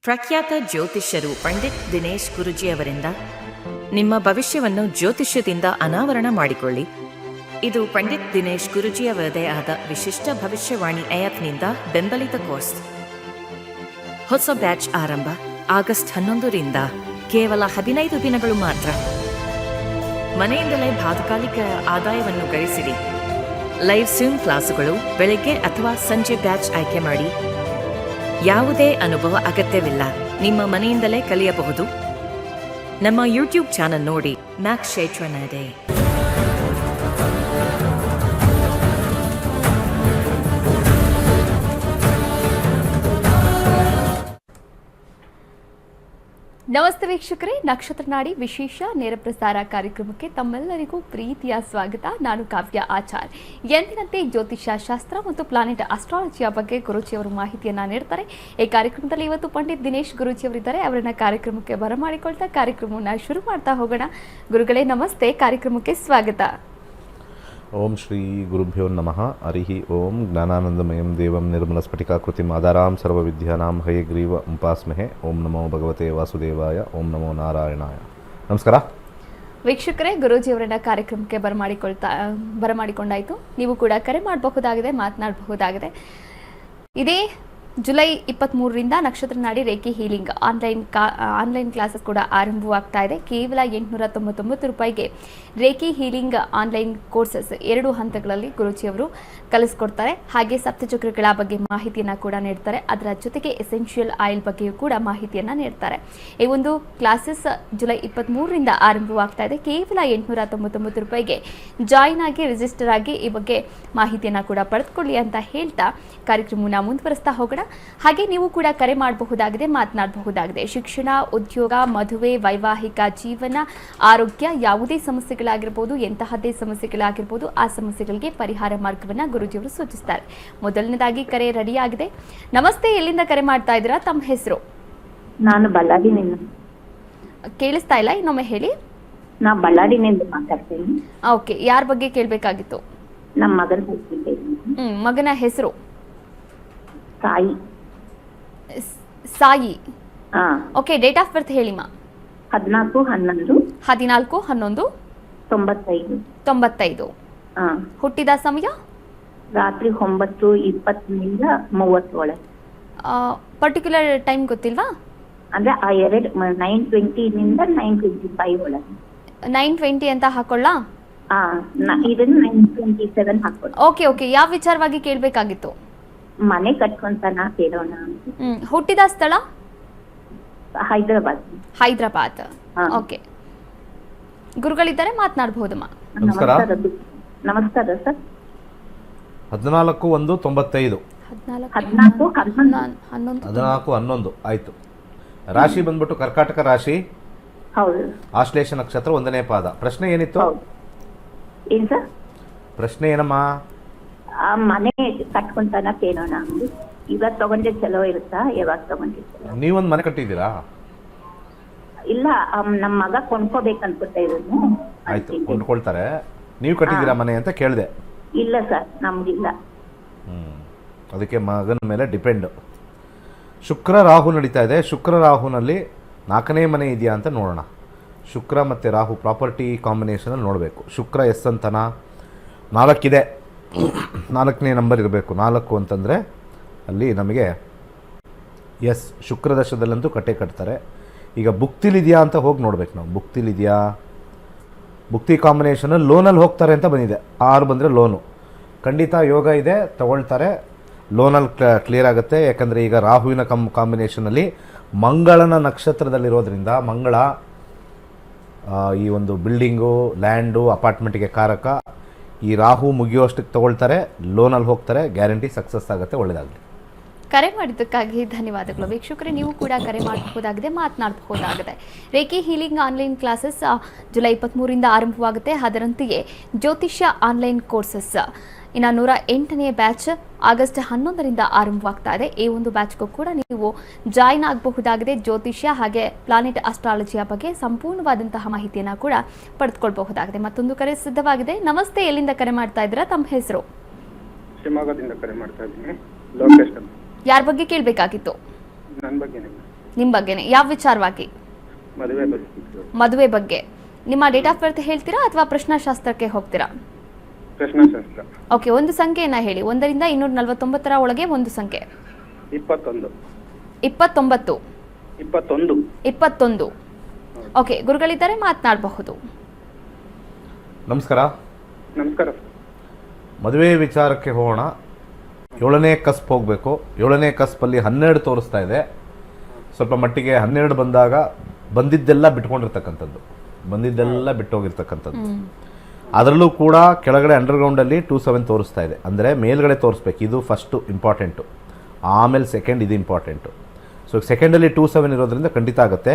ಪ್ರಖ್ಯಾತ ಜ್ಯೋತಿಷ್ಯರು ಪಂಡಿತ್ ದಿನೇಶ್ ಗುರುಜಿ ಅವರಿಂದ ನಿಮ್ಮ ಭವಿಷ್ಯವನ್ನು ಜ್ಯೋತಿಷ್ಯದಿಂದ ಅನಾವರಣ ಮಾಡಿಕೊಳ್ಳಿ. ಇದು ಪಂಡಿತ್ ದಿನೇಶ್ ಗುರುಜಿ ಅವರದೇ ಆದ ವಿಶಿಷ್ಟ ಭವಿಷ್ಯವಾಣಿ ಆ್ಯಪ್ನಿಂದ ಬೆಂಬಲಿತ ಕೋರ್ಸ್. ಹೊಸ ಬ್ಯಾಚ್ ಆರಂಭ ಆಗಸ್ಟ್ 11ರಿಂದ ಕೇವಲ 15 ದಿನಗಳು ಮಾತ್ರ. ಮನೆಯಿಂದಲೇ ಬಾಧಕಾಲಿಕ ಆದಾಯವನ್ನು ಗಳಿಸಿರಿ. ಲೈವ್ ಸ್ವಿಮ್ ಕ್ಲಾಸುಗಳು ಬೆಳಗ್ಗೆ ಅಥವಾ ಸಂಜೆ ಬ್ಯಾಚ್ ಆಯ್ಕೆ ಮಾಡಿ. ಯಾವುದೇ ಅನುಭವ ಅಗತ್ಯವಿಲ್ಲ, ನಿಮ್ಮ ಮನೆಯಿಂದಲೇ ಕಲಿಯಬಹುದು. ನಮ್ಮ ಯೂಟ್ಯೂಬ್ ಚಾನಲ್ ನೋಡಿ, ಮ್ಯಾಕ್ಸ್ ಶೇಟ್ವನಡೆ. ನಮಸ್ತೆ ವೀಕ್ಷಕರೇ, ನಕ್ಷತ್ರ ನಾಡಿ ವಿಶೇಷ ನೇರ ಪ್ರಸಾರ ಕಾರ್ಯಕ್ರಮಕ್ಕೆ ತಮ್ಮೆಲ್ಲರಿಗೂ ಪ್ರೀತಿಯ ಸ್ವಾಗತ. ನಾನು ಕಾವ್ಯ ಆಚಾರ್. ಎಂದಿನಂತೆ ಜ್ಯೋತಿಷ್ಯ ಶಾಸ್ತ್ರ ಮತ್ತು ಪ್ಲಾನೆಟ್ ಅಸ್ಟ್ರಾಲಜಿಯ ಬಗ್ಗೆ ಗುರುಜಿಯವರು ಮಾಹಿತಿಯನ್ನ ನೀಡ್ತಾರೆ. ಈ ಕಾರ್ಯಕ್ರಮದಲ್ಲಿ ಇವತ್ತು ಪಂಡಿತ್ ದಿನೇಶ್ ಗುರುಜಿಯವರಿದ್ದಾರೆ. ಅವರನ್ನ ಕಾರ್ಯಕ್ರಮಕ್ಕೆ ಬರಮಾಡಿಕೊಳ್ತಾ ಕಾರ್ಯಕ್ರಮವನ್ನು ಶುರು ಮಾಡ್ತಾ ಹೋಗೋಣ. ಗುರುಗಳೇ ನಮಸ್ತೆ, ಕಾರ್ಯಕ್ರಮಕ್ಕೆ ಸ್ವಾಗತ. ಓಂ ಶ್ರೀ ಗುರುಭ್ಯೋ ನಮಃ. ಹರಿ ಓಂ. ಜ್ಞಾನಾನಂದಮಯಂ ದೇವಂ ನಿರ್ಮಲಸ್ಫಟಿಕಾಕೃತಿಂ ಆಧಾರಾಂ ಸರ್ವವಿದ್ಯಾನಾಂ ಹಯಗ್ರೀವ ಉಪಾಸ್ಮಹೆ. ಓಂ ನಮೋ ಭಗವತೆ ವಾಸುದೇವಾಯ. ಓಂ ನಮೋ ನಾರಾಯಣಾಯ. ನಮಸ್ಕಾರ ವೀಕ್ಷಕರೇ, ಗುರೂಜಿಯವರನ್ನ ಕಾರ್ಯಕ್ರಮಕ್ಕೆ ಬರಮಾಡಿಕೊಂಡಾಯಿತು. ನೀವು ಕೂಡ ಕರೆ ಮಾಡಬಹುದಾಗಿದೆ, ಮಾತನಾಡಬಹುದಾಗಿದೆ. ಇದೇ ಜುಲೈ 23ರಿಂದ ನಕ್ಷತ್ರ ನಾಡಿ ರೇಖಿ ಹೀಲಿಂಗ್ ಆನ್ಲೈನ್ ಕ್ಲಾಸಸ್ ಕೂಡ ಆರಂಭವಾಗ್ತಾ ಇದೆ. ಕೇವಲ 899 ರೂಪಾಯಿಗೆ ರೇಖಿ ಹೀಲಿಂಗ್ ಆನ್ಲೈನ್ ಕೋರ್ಸಸ್ 2 ಹಂತಗಳಲ್ಲಿ ಗುರೂಜಿಯವರು ಕಲಿಸ್ಕೊಡ್ತಾರೆ. ಹಾಗೆ ಸಪ್ತಚಕ್ರಗಳ ಬಗ್ಗೆ ಮಾಹಿತಿಯನ್ನು ಕೂಡ ನೀಡ್ತಾರೆ. ಅದರ ಜೊತೆಗೆ ಎಸೆನ್ಷಿಯಲ್ ಆಯಿಲ್ ಬಗ್ಗೆಯೂ ಕೂಡ ಮಾಹಿತಿಯನ್ನು ನೀಡ್ತಾರೆ. ಈ ಒಂದು ಕ್ಲಾಸಸ್ ಜುಲೈ 23ರಿಂದ ಆರಂಭವಾಗ್ತಾ ಇದೆ. ಕೇವಲ 899 ರೂಪಾಯಿಗೆ ಜಾಯಿನ್ ಆಗಿ, ರಿಜಿಸ್ಟರ್ ಆಗಿ ಈ ಬಗ್ಗೆ ಮಾಹಿತಿಯನ್ನು ಕೂಡ ಪಡೆದುಕೊಳ್ಳಿ ಅಂತ ಹೇಳ್ತಾ ಕಾರ್ಯಕ್ರಮವನ್ನು ಮುಂದುವರಿಸ್ತಾ ಹೋಗೋಣ. ಹಾಗೆ ನೀವು ಕೂಡ ಕರೆ ಮಾಡಬಹುದಾಗಿದೆ, ಮಾತನಾಡಬಹುದಾಗಿದೆ. ಶಿಕ್ಷಣ, ಉದ್ಯೋಗ, ಮದುವೆ, ವೈವಾಹಿಕ ಜೀವನ, ಆರೋಗ್ಯ, ಯಾವುದೇ ಸಮಸ್ಯೆಗಳಾಗಿರ್ಬೋದು, ಎಂತಹದ್ದೇ ಸಮಸ್ಯೆಗಳಾಗಿರ್ಬೋದು, ಆ ಸಮಸ್ಯೆಗಳಿಗೆ ಪರಿಹಾರ ಮಾರ್ಗವನ್ನು ಗುರೂಜಿಯವರು ಸೂಚಿಸ್ತಾರೆ. ಮೊದಲನೇದಾಗಿ ಕರೆ ರೆಡಿ ಆಗಿದೆ. ನಮಸ್ತೆ, ಎಲ್ಲಿಂದ ಕರೆ ಮಾಡ್ತಾ ಇದ್ದೀರಾ? ತಮ್ಮ ಹೆಸರು? ನಾನು ಬಳ್ಳಾರಿನಿಂದ. ಕೇಳಿಸ್ತಾ ಇಲ್ಲ, ಇನ್ನೊಮ್ಮೆ ಹೇಳಿ. ನಾ ಬಳ್ಳಾರಿನಿಂದ ಮಾತಾಡ್ತೀನಿ. ಓಕೆ, ಯಾರ ಬಗ್ಗೆ ಕೇಳಬೇಕಾಗಿತ್ತು? ನಮ್ಮ ಮಗನ ಬಗ್ಗೆ. ಮಗನ ಹೆಸರು? Sai. Sai. Okay, date of ಬರ್ತ್ ಹೇಳಿಮ್ಮ. 14/11/95. ಹುಟ್ಟಿದ ಸಮಯ? ರಾತ್ರಿ 9:20 30 ಪರ್ಟಿಕ್ಯುಲರ್ ಟೈಮ್ ಗೊತ್ತಿಲ್ವಾ? ಅಂದ್ರೆ ಆ 9:20 ನಿಂದ 9:25 ಒಳಗೆ. 9:20 ಅಂತ ಹಾಕೊಳ್ಳ? ಇದನ್ನ 9:27 ಹಾಕೊಳ್ಳ. ಓಕೆ, ಯಾವ ವಿಚಾರವಾಗಿ ಕೇಳಬೇಕಾಗಿತ್ತು? ಮನೆ ಕಟ್ಕೊಂತಾನ ಕೇಳೋಣ. ಹುಟ್ಟಿದ ಸ್ಥಳ? ಹೈದರಾಬಾದ್. ಓಕೆ, ಗುರುಗಳಿದ್ದಾರೆ, ಮಾತನಾಡಬಹುದಮ್ಮ. ನಮಸ್ಕಾರ. ನಮಸ್ಕಾರ ಸರ್. 14/1/95. 14/11 ಆಯ್ತು. ರಾಶಿ ಬಂದ್ಬಿಟ್ಟು ಕರ್ಕಾಟಕ ರಾಶಿ. ಹೌದು. ಆಶ್ಲೇಷ ನಕ್ಷತ್ರ, 1ನೇ ಪಾದ. ಪ್ರಶ್ನೆ ಏನಿತ್ತು? ಏನ್ ಸರ್? ಪ್ರಶ್ನೆ ಏನಮ್ಮ? ಮನೆ ಕಟ್ಕೊಂತಾನ ಕೇಳೋಣ. ಇವಾಗ ತಗೊಂಡ್ರೆ ಚಲೋ ಇರುತ್ತಾ? ಯಾವಾಗ ತಗೊಂಡ್ರೆ ಚಲೋ? ನೀವೊಂದು ಮನೆ ಕಟ್ಟಿದ್ದೀರಾ? ಇಲ್ಲ, ನಮ್ಮ ಮಗ ಕೊಂಡ್ಕೋಬೇಕನ್ಕೊತಾ ಇರೋನು. ಆಯ್ತು, ಕೊಂಡ್ಕೊಳ್ತಾರೆ. ನೀವು ಕಟ್ಟಿದ್ದೀರಾ ಮನೆ ಅಂತ ಕೇಳಿದೆ. ಇಲ್ಲ ಸರ್, ನಮ್ಗಿಲ್ಲ. ಅದಕ್ಕೆ ಮಗನ ಮೇಲೆ ಡಿಪೆಂಡ್. ಶುಕ್ರ ರಾಹು ನಡೀತಾ ಇದೆ. ಶುಕ್ರ ರಾಹುನಲ್ಲಿ 4ನೇ ಮನೆ ಇದೆಯಾ ಅಂತ ನೋಡೋಣ. ಶುಕ್ರ ಮತ್ತು ರಾಹು ಪ್ರಾಪರ್ಟಿ ಕಾಂಬಿನೇಷನಲ್ಲಿ ನೋಡಬೇಕು. ಶುಕ್ರ ಎಸ್ ಅಂತನ 4 ಇದೆ. 4ನೇ ನಂಬರ್ ಇರಬೇಕು. 4 ಅಂತಂದರೆ ಅಲ್ಲಿ ನಮಗೆ ಎಸ್, ಶುಕ್ರ ದಶದಲ್ಲಂತೂ ಕಟ್ತಾರೆ. ಈಗ ಭುಕ್ತಿಲಿದೆಯಾ ಅಂತ ಹೋಗಿ ನೋಡ್ಬೇಕು ನಾವು. ಭುಕ್ತಿಲಿದೆಯಾ? ಭುಕ್ತಿ ಕಾಂಬಿನೇಷನಲ್ಲಿ ಲೋನಲ್ಲಿ ಹೋಗ್ತಾರೆ ಅಂತ ಬಂದಿದೆ. 6 ಬಂದರೆ ಲೋನು ಖಂಡಿತ ಯೋಗ ಇದೆ, ತಗೊಳ್ತಾರೆ. ಲೋನಲ್ಲಿ ಕ್ಲಿಯರ್ ಆಗುತ್ತೆ. ಯಾಕಂದರೆ ಈಗ ರಾಹುವಿನ ಕಾಂಬಿನೇಷನಲ್ಲಿ ಮಂಗಳನ ನಕ್ಷತ್ರದಲ್ಲಿರೋದ್ರಿಂದ ಮಂಗಳ ಈ ಒಂದು ಬಿಲ್ಡಿಂಗು, ಲ್ಯಾಂಡು, ಅಪಾರ್ಟ್ಮೆಂಟಿಗೆ ಕಾರಕ. ಈ ರಾಹು ಮುಗಿಯೋಷ್ಟಕ್ಕೆ ತಗೊಳ್ತಾರೆ, ಲೋನಲ್ಲಿ ಹೋಗ್ತಾರೆ. ಗ್ಯಾರಂಟಿ ಸಕ್ಸಸ್ ಆಗುತ್ತೆ. ಒಳ್ಳೆಯದಾಗಲಿ. ಕರೆ ಮಾಡಿದ್ದಕ್ಕಾಗಿ ಧನ್ಯವಾದಗಳು. ವೀಕ್ಷಕರೇ, ನೀವು ಕೂಡ ಕರೆ ಮಾಡಬಹುದಾಗಿದೆ, ಮಾತನಾಡಬಹುದಾಗಿದೆ. Reiki healing online classes July 23ರಿಂದ ಆರಂಭವಾಗುತ್ತೆ. ಅದರಂತೆಯೇ ಜ್ಯೋತಿಷ್ಯ ಆನ್ಲೈನ್ ಕೋರ್ಸಸ್ ಇನ್ನು 108ನೇ ಬ್ಯಾಚ್ ಆಗಸ್ಟ್ 11ರಿಂದ ಆರಂಭವಾಗ್ತಾ ಇದೆ. ಈ ಒಂದು ಬ್ಯಾಚ್ಗೂ ಕೂಡ ನೀವು ಜಾಯಿನ್ ಆಗಬಹುದಾಗಿದೆ. ಜ್ಯೋತಿಷ್ಯ ಹಾಗೆ ಪ್ಲಾನೆಟ್ ಅಸ್ಟ್ರಾಲಜಿಯ ಬಗ್ಗೆ ಸಂಪೂರ್ಣವಾದಂತಹ ಮಾಹಿತಿಯನ್ನು ಕೂಡ ಪಡೆದುಕೊಳ್ಳಬಹುದಾಗಿದೆ. ಮತ್ತೊಂದು ಕರೆ ಸಿದ್ಧವಾಗಿದೆ. ನಮಸ್ತೆ, ಎಲ್ಲಿಂದ ಕರೆ ಮಾಡ್ತಾ ಇದ್ದೀರಾ? ತಮ್ಮ ಹೆಸರು? ಶಿವಮೊಗ್ಗದಿಂದ ಕರೆ ಮಾಡ್ತಾ ಇದ್ದೀನಿ. ಲೋಕೇಶ್. ಯಾರ ಬಗ್ಗೆ ಕೇಳಬೇಕಾಗಿತ್ತು? ನನ್ನ ಬಗ್ಗೆ. ನಿಮ್ಮ ಬಗ್ಗೆನೇ. ಯಾವ ವಿಚಾರವಾಗಿ? ಮದುವೆ ಬಗ್ಗೆ. ಮದುವೆ ಬಗ್ಗೆ. ನಿಮ್ಮ ಡೇಟ್ ಆಫ್ ಬರ್ತ್ ಹೇಳ್ತೀರಾ ಅಥವಾ ಪ್ರಶ್ನಾಶಾಸ್ತ್ರಕ್ಕೆ ಹೋಗ್ತೀರಾ? ಪ್ರಶ್ನಾಶಾಸ್ತ್ರ. ಓಕೆ, ಒಂದು ಸಂಖ್ಯೆಯನ್ನ ಹೇಳಿ. 1ರಿಂದ 249 ಒಳಗೆ ಒಂದು ಸಂಖ್ಯೆ. 21. 29. 21. 21. ಓಕೆ, ಗುರುಗಳಿದ್ದಾರೆ, ಮಾತನಾಡಬಹುದು. ನಮಸ್ಕಾರ. ನಮಸ್ಕಾರ. ಮದುವೆ ವಿಚಾರಕ್ಕೆ ಹೋಗೋಣ. 7ನೇ ಕಸ್ಪ್ ಹೋಗಬೇಕು. 7ನೇ ಕಸ್ಪಲ್ಲಿ 12 ತೋರಿಸ್ತಾ ಇದೆ. ಸ್ವಲ್ಪ ಮಟ್ಟಿಗೆ 12 ಬಂದಾಗ ಬಂದಿದ್ದೆಲ್ಲ ಬಿಟ್ಕೊಂಡಿರ್ತಕ್ಕಂಥದ್ದು, ಬಂದಿದ್ದೆಲ್ಲ ಬಿಟ್ಟೋಗಿರ್ತಕ್ಕಂಥದ್ದು. ಅದರಲ್ಲೂ ಕೂಡ ಕೆಳಗಡೆ ಅಂಡರ್ಗ್ರೌಂಡಲ್ಲಿ 27 ತೋರಿಸ್ತಾ ಇದೆ. ಅಂದರೆ ಮೇಲ್ಗಡೆ ತೋರಿಸ್ಬೇಕು, ಇದು ಫಸ್ಟು ಇಂಪಾರ್ಟೆಂಟು, ಆಮೇಲೆ ಸೆಕೆಂಡ್ ಇದು ಇಂಪಾರ್ಟೆಂಟು. ಸೊ ಸೆಕೆಂಡಲ್ಲಿ 27 ಇರೋದ್ರಿಂದ ಖಂಡಿತ ಆಗುತ್ತೆ.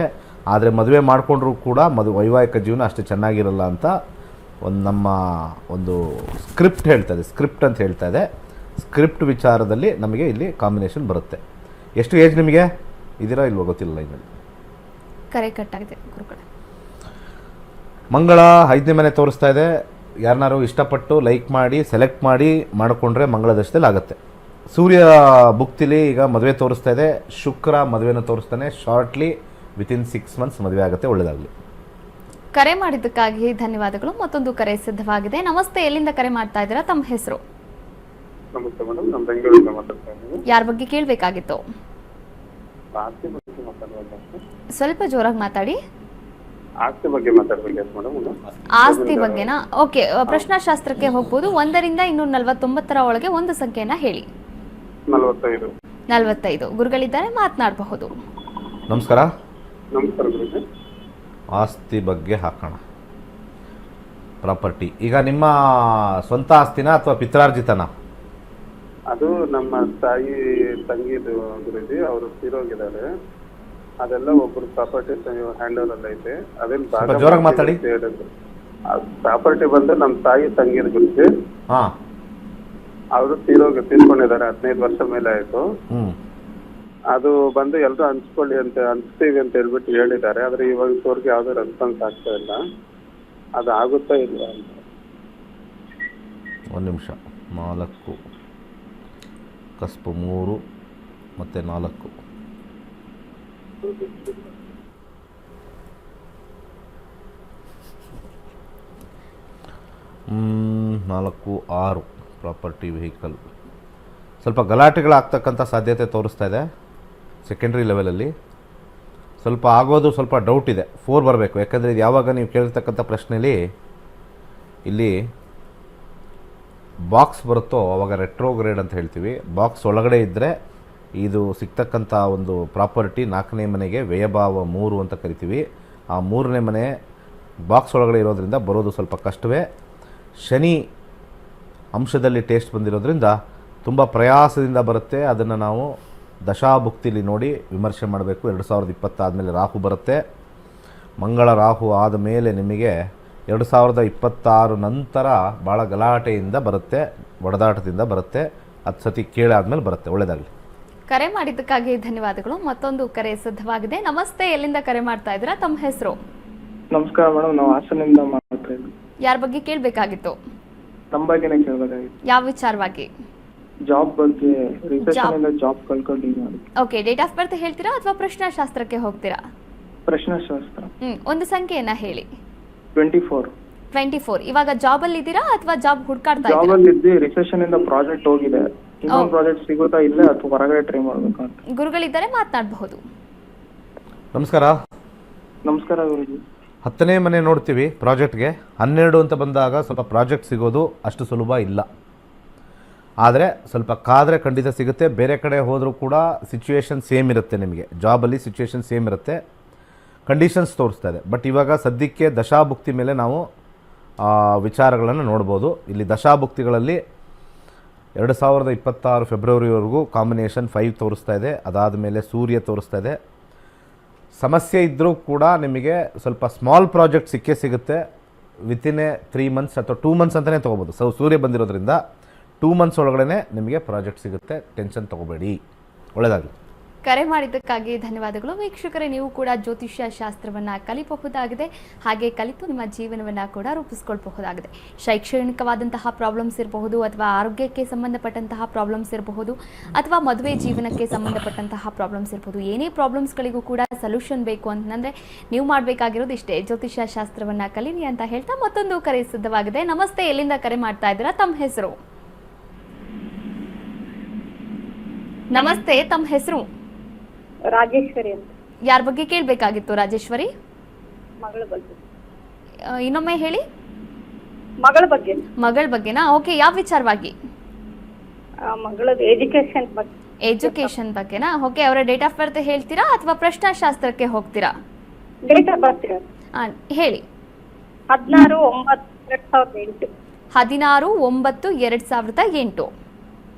ಆದರೆ ಮದುವೆ ಮಾಡಿಕೊಂಡ್ರೂ ಕೂಡ ವೈವಾಹಿಕ ಜೀವನ ಅಷ್ಟು ಚೆನ್ನಾಗಿರಲ್ಲ ಅಂತ ನಮ್ಮ ಒಂದು ಸ್ಕ್ರಿಪ್ಟ್ ಹೇಳ್ತದೆ, ಸ್ಕ್ರಿಪ್ಟ್ ಅಂತ ಹೇಳ್ತಾ ಇದೆ. ಸ್ಕ್ರಿಪ್ಟ್ ವಿಚಾರದಲ್ಲಿ ನಮಗೆ ಇಲ್ಲಿ ಕಾಂಬಿನೇಷನ್ ಬರುತ್ತೆ. ಎಷ್ಟು ಏಜ್ ನಿಮಗೆ ಇದೀರಾ ಇಲ್ವೋ ಗೊತ್ತಿಲ್ಲ. ಲೈನಲ್ಲಿ ಕರೆ ಕಟ್ಟಾಗಿದೆ ಗುರುಗಳೇ. ಮಂಗಳ 5ನೇ ಮನೆ ತೋರಿಸ್ತಾ ಇದೆ. ಯಾರನ್ನಾರು ಇಷ್ಟಪಟ್ಟು ಲೈಕ್ ಮಾಡಿ ಸೆಲೆಕ್ಟ್ ಮಾಡಿ ಮಾಡಿಕೊಂಡ್ರೆ ಮಂಗಳ ದಶದಲ್ಲಿ ಆಗುತ್ತೆ. ಸೂರ್ಯ ಭುಕ್ತಿಲಿ ಈಗ ಮದುವೆ ತೋರಿಸ್ತಾ ಇದೆ. ಶುಕ್ರ ಮದುವೆನ ತೋರಿಸ್ತಾನೆ. ಶಾರ್ಟ್ಲಿ ವಿತಿನ್ 6 ಮಂತ್ಸ್ ಮದುವೆ ಆಗುತ್ತೆ. ಒಳ್ಳೆಯದಾಗಲಿ. ಕರೆ ಮಾಡಿದ್ದಕ್ಕಾಗಿ ಧನ್ಯವಾದಗಳು. ಮತ್ತೊಂದು ಕರೆ ಸಿದ್ಧವಾಗಿದೆ. ನಮಸ್ತೆ, ಎಲ್ಲಿಂದ ಕರೆ ಮಾಡ್ತಾ ಇದ್ದೀರಾ? ತಮ್ಮ ಹೆಸರು? ನಮಸ್ತೆ ಮೇಡಮ್, ನಾನು ಬೆಂಗಳೂರಿಂದ ಮಾತಾಡ್ತಾ ಇದ್ದೀನಿ. ಯಾರ ಬಗ್ಗೆ ಕೇಳಬೇಕಾಗಿತ್ತು? ಆಸ್ತಿ ಬಗ್ಗೆ ಮಾತಾಡೋದು. ಸ್ವಲ್ಪ ಜೋರಾಗಿ ಮಾತಾಡಿ. ಆಸ್ತಿ ಬಗ್ಗೆ ಮಾತಾಡ್ಬೇಕಾಯ್ತು ಮೇಡಮ್. ಆಸ್ತಿ ಬಗ್ಗೆನಾ? ಓಕೆ, ಪ್ರಶ್ನಾಶಾಸ್ತ್ರಕ್ಕೆ ಹೋಗ್ಬೋದು. 1ರಿಂದ 249 ಒಳಗೆ ಒಂದು ಸಂಖ್ಯೆಯನ್ನ ಹೇಳಿ. 45. 45. ಗುರುಗಳಿದ್ದಾರೆ, ಮಾತನಾಡಬಹುದು. ನಮಸ್ಕಾರ. ನಮಸ್ಕಾರ ಗುರುಜಿ. ಆಸ್ತಿ ಬಗ್ಗೆ ಹಾಕೋಣ. ಪ್ರಾಪರ್ಟಿ ಈಗ ನಿಮ್ಮ ಸ್ವಂತ ಆಸ್ತಿನ ಅಥವಾ ಪಿತ್ರಾರ್ಜಿತನ? ಅದು ನಮ್ಮ ತಾಯಿ ತಂಗಿದು ಗುರುಜಿ, ಅವರು ತೀರೋಗಿದ್ದಾರೆ. ಅದೆಲ್ಲ ಒಬ್ಬರು ಪ್ರಾಪರ್ಟಿ ಹ್ಯಾಂಡ್ ಓವರ್ ಅಲ್ಲಿ ಐತೆ. ಅದೇನು ಸ್ವಲ್ಪ ಜೋರಾಗಿ ಮಾತಾಡಿ. ಪ್ರಾಪರ್ಟಿ ಬಂದು ನಮ್ಮ ತಾಯಿ ತಂಗಿದ ಗುರುಜಿ. ಹಾಂ, ಅವರು ತೀರ್ಕೊಂಡಿದ್ದಾರೆ. 15 ವರ್ಷ ಮೇಲೆ ಆಯ್ತು. ಅದು ಬಂದು ಎಲ್ಲರೂ ಹಂಚ್ಕೊಳ್ಳಿ ಅಂತ ಹಂಚ್ತೀವಿ ಅಂತ ಹೇಳ್ಬಿಟ್ಟು ಹೇಳಿದ್ದಾರೆ. ಆದ್ರೆ ಇವಾಗ ತೋರ್ಗೆ ಯಾವ್ದು ರೆಸ್ಪಾನ್ಸ್ ಆಗ್ತಾ ಇಲ್ಲ. ಅದು ಆಗುತ್ತಾ ಇಲ್ಲ ಅಂತ. ಒಂದು ನಿಮಿಷ. 4 ಕಸ್ಪು 3 ಮತ್ತು 4. ನಾಲ್ಕು 6 ಪ್ರಾಪರ್ಟಿ ವೆಹಿಕಲ್. ಸ್ವಲ್ಪ ಗಲಾಟೆಗಳಾಗ್ತಕ್ಕಂಥ ಸಾಧ್ಯತೆ ತೋರಿಸ್ತಾ ಇದೆ. ಸೆಕೆಂಡ್ರಿ ಲೆವೆಲಲ್ಲಿ ಸ್ವಲ್ಪ ಆಗೋದು ಸ್ವಲ್ಪ ಡೌಟ್ ಇದೆ. 4 ಬರಬೇಕು. ಯಾಕಂದರೆ ಇದು ಯಾವಾಗ ನೀವು ಕೇಳಿರ್ತಕ್ಕಂಥ ಪ್ರಶ್ನೆಯಲ್ಲಿ ಇಲ್ಲಿ ಬಾಕ್ಸ್ ಬರುತ್ತೋ ಆವಾಗ ರೆಟ್ರೋಗ್ರೇಡ್ ಅಂತ ಹೇಳ್ತೀವಿ. ಬಾಕ್ಸ್ ಒಳಗಡೆ ಇದ್ದರೆ ಇದು ಸಿಗ್ತಕ್ಕಂಥ ಒಂದು ಪ್ರಾಪರ್ಟಿ 4ನೇ ಮನೆಗೆ ವ್ಯಯಭಾವ 3 ಅಂತ ಕರಿತೀವಿ. ಆ 3ನೇ ಮನೆ ಬಾಕ್ಸ್ ಒಳಗಡೆ ಇರೋದ್ರಿಂದ ಬರೋದು ಸ್ವಲ್ಪ ಕಷ್ಟವೇ. ಶನಿ ಅಂಶದಲ್ಲಿ ಟೇಸ್ಟ್ ಬಂದಿರೋದ್ರಿಂದ ತುಂಬ ಪ್ರಯಾಸದಿಂದ ಬರುತ್ತೆ. ಅದನ್ನು ನಾವು ದಶಾಭುಕ್ತಿಲಿ ನೋಡಿ ವಿಮರ್ಶೆ ಮಾಡಬೇಕು. 2020 ಆದಮೇಲೆ ರಾಹು ಬರುತ್ತೆ. ಮಂಗಳ ರಾಹು ಆದ ಮೇಲೆ ನಿಮಗೆ 2026 ನಂತರ ಭಾಳ ಗಲಾಟೆಯಿಂದ ಬರುತ್ತೆ, ಒಡೆದಾಟದಿಂದ ಬರುತ್ತೆ. 10 ಸತಿ ಕೇಳಾದ್ಮೇಲೆ ಬರುತ್ತೆ. ಒಳ್ಳೆಯದಾಗಲಿ. ಕರೆ ಮಾಡಿದ್ದಕ್ಕಾಗಿ ಧನ್ಯವಾದಗಳು. ಮತ್ತೊಂದು ಕರೆ ಸಿದ್ಧವಾಗಿದೆ. ನಮಸ್ತೆ, ಎಲ್ಲಿಂದ ಕರೆ ಮಾಡ್ತಾ ಇದ್ದೀರಾ? ತಮ್ಮ ಹೆಸರು? ನಮಸ್ಕಾರ ಮೇಡಮ್, ನಾವು ಹಾಸನಿಂದ ಮಾಡ್ತಾ ಇದ್ವಿ. ಯಾರ ಬಗ್ಗೆ ಕೇಳಬೇಕಾಗಿತ್ತು? ನಮ್ಮ ಬಗ್ಗೆನೇ ಕೇಳಬೇಕಾಗಿತ್ತು. ಯಾವ ವಿಚಾರವಾಗಿ? ಜಾಬ್ ಬಗ್ಗೆ. ರಿಸೆಷನ್ ಇಂದ ಜಾಬ್ ಕಳ್ಕೊಂಡಿದ್ದೀನಿ. ಓಕೆ, ಡೇಟ್ ಆಫ್ ಬರ್ತ್ ಹೇಳ್ತೀರಾ ಅಥವಾ ಪ್ರಶ್ನಾಶಾಸ್ತ್ರಕ್ಕೆ ಹೋಗ್ತೀರಾ? ಪ್ರಶ್ನಾಶಾಸ್ತ್ರ. ಒಂದು ಸಂಖ್ಯೆಯನ್ನ ಹೇಳಿ. 24. 24. ಇವಾಗ ಜಾಬ್ ಅಲ್ಲಿ ಇದ್ದೀರಾ ಅಥವಾ ಜಾಬ್ ಹುಡ್ಕಾಡ್ತಾ ಜಾಬ್ ಇದ್ದೀರಾ? ಅಲ್ಲಿ ಇದ್ದಿ. ರಿಸೆಷನ್ ಇಂದ ಪ್ರಾಜೆಕ್ಟ್ ಹೋಗಿದೆ. ಇನ್ನೊಂದು ಪ್ರಾಜೆಕ್ಟ್ ಸಿಗುತ್ತಾ ಇಲ್ಲ ಅಥವಾ ಹೊರಗಡೆ ಟ್ರೈ ಮಾಡ್ಬೇಕಾ ಅಂತ. ಗುರುಗಳಿದ್ದಾರೆ, ಮಾತನಾಡಬಹುದು. ನಮಸ್ಕಾರ. ನಮಸ್ಕಾರ ಗುರುಜಿ. 10ನೇ ಮನೆ ನೋಡ್ತೀವಿ ಪ್ರಾಜೆಕ್ಟ್ಗೆ. 12 ಅಂತ ಬಂದಾಗ ಸ್ವಲ್ಪ ಪ್ರಾಜೆಕ್ಟ್ ಸಿಗೋದು ಅಷ್ಟು ಸುಲಭ ಇಲ್ಲ. ಆದರೆ ಸ್ವಲ್ಪ ಕಾದರೆ ಖಂಡಿತ ಸಿಗುತ್ತೆ. ಬೇರೆ ಕಡೆ ಹೋದರೂ ಕೂಡ ಸಿಚುವೇಶನ್ ಸೇಮ್ ಇರುತ್ತೆ. ನಿಮಗೆ ಜಾಬಲ್ಲಿ ಸಿಚುವೇಶನ್ ಸೇಮ್ ಇರುತ್ತೆ. ಕಂಡೀಷನ್ಸ್ ತೋರಿಸ್ತಾ ಇದೆ. ಬಟ್ ಇವಾಗ ಸದ್ಯಕ್ಕೆ ದಶಾಭುಕ್ತಿ ಮೇಲೆ ನಾವು ವಿಚಾರಗಳನ್ನು ನೋಡ್ಬೋದು. ಇಲ್ಲಿ ದಶಾಭುಕ್ತಿಗಳಲ್ಲಿ 2026 ಫೆಬ್ರವರಿವರೆಗೂ ಕಾಂಬಿನೇಷನ್ 5 ತೋರಿಸ್ತಾ ಇದೆ. ಅದಾದ ಮೇಲೆ ಸೂರ್ಯ ತೋರಿಸ್ತಾ ಇದೆ. ಸಮಸ್ಯೆ ಇದ್ದರೂ ಕೂಡ ನಿಮಗೆ ಸ್ವಲ್ಪ ಸ್ಮಾಲ್ ಪ್ರಾಜೆಕ್ಟ್ ಸಿಕ್ಕೇ ಸಿಗುತ್ತೆ. ವಿತಿನ್ 3 ಮಂತ್ಸ್ ಅಥವಾ 2 ಮಂತ್ಸ್ ಅಂತಲೇ ತೊಗೋಬೋದು. ಸೂರ್ಯ ಬಂದಿರೋದ್ರಿಂದ 2 ಮಂತ್ಸ್ ಒಳಗಡೆ ನಿಮಗೆ ಪ್ರಾಜೆಕ್ಟ್ ಸಿಗುತ್ತೆ. ಟೆನ್ಷನ್ ತೊಗೋಬೇಡಿ. ಒಳ್ಳೆಯದಾಗಲಿ. ಕರೆ ಮಾಡಿದ್ದಕ್ಕಾಗಿ ಧನ್ಯವಾದಗಳು. ವೀಕ್ಷಕರೇ, ನೀವು ಕೂಡ ಜ್ಯೋತಿಷ್ಯ ಶಾಸ್ತ್ರವನ್ನು ಕಲಿಯಬಹುದಾಗಿದೆ, ಹಾಗೆ ಕಲಿತು ನಿಮ್ಮ ಜೀವನವನ್ನು ಕೂಡ ರೂಪಿಸ್ಕೊಳ್ಬಹುದಾಗಿದೆ. ಶೈಕ್ಷಣಿಕವಾದಂತಹ ಪ್ರಾಬ್ಲಮ್ಸ್ ಇರಬಹುದು, ಅಥವಾ ಆರೋಗ್ಯಕ್ಕೆ ಸಂಬಂಧಪಟ್ಟಂತಹ ಪ್ರಾಬ್ಲಮ್ಸ್ ಇರಬಹುದು, ಅಥವಾ ಮದುವೆ ಜೀವನಕ್ಕೆ ಸಂಬಂಧಪಟ್ಟಂತಹ ಪ್ರಾಬ್ಲಮ್ಸ್ ಇರಬಹುದು. ಏನೇ ಪ್ರಾಬ್ಲಮ್ಸ್ಗಳಿಗೂ ಕೂಡ ಸೊಲ್ಯೂಷನ್ ಬೇಕು ಅಂತಂದರೆ ನೀವು ಮಾಡಬೇಕಾಗಿರೋದು ಇಷ್ಟೇ, ಜ್ಯೋತಿಷ್ಯ ಶಾಸ್ತ್ರವನ್ನು ಕಲೀರಿ ಅಂತ ಹೇಳ್ತಾ ಮತ್ತೊಂದು ಕರೆ ಸಿದ್ಧವಾಗಿದೆ. ನಮಸ್ತೆ, ಎಲ್ಲಿಂದ ಕರೆ ಮಾಡ್ತಾ ಇದ್ದೀರಾ? ತಮ್ಮ ಹೆಸರು? ನಮಸ್ತೆ, ತಮ್ಮ ಹೆಸರು? ರಾಜೇಶ್ವರಿ ಅಂತ. ಯಾರ ಬಗ್ಗೆ ಕೇಳಬೇಕಾಗಿತ್ತು ರಾಜೇಶ್ವರಿ? ಮಗಳ ಬಗ್ಗೆ. ಇನ್ನೊಮ್ಮೆ ಹೇಳಿ. ಮಗಳ ಬಗ್ಗೆ. ಮಗಳ ಬಗ್ಗೆನಾ? ಓಕೆ, ಯಾವ ವಿಚಾರವಾಗಿ? ಮಗಳದ್ದು ಎಜುಕೇಶನ್ ಬಗ್ಗೆ. ಎಜುಕೇಶನ್ ಬಗ್ಗೆನಾ? ಓಕೆ, ಅವರ ಡೇಟ್ ಆಫ್ ಬರ್ತ್ ಹೇಳ್ತೀರಾ ಅಥವಾ ಪ್ರಶ್ನಾಶಾಸ್ತ್ರಕ್ಕೆ ಹೋಗ್ತೀರಾ? ಡೇಟ್ ಆಫ್ ಬರ್ತ್ ಹೇಳಿ. 16/9/2008. 16/9/2008.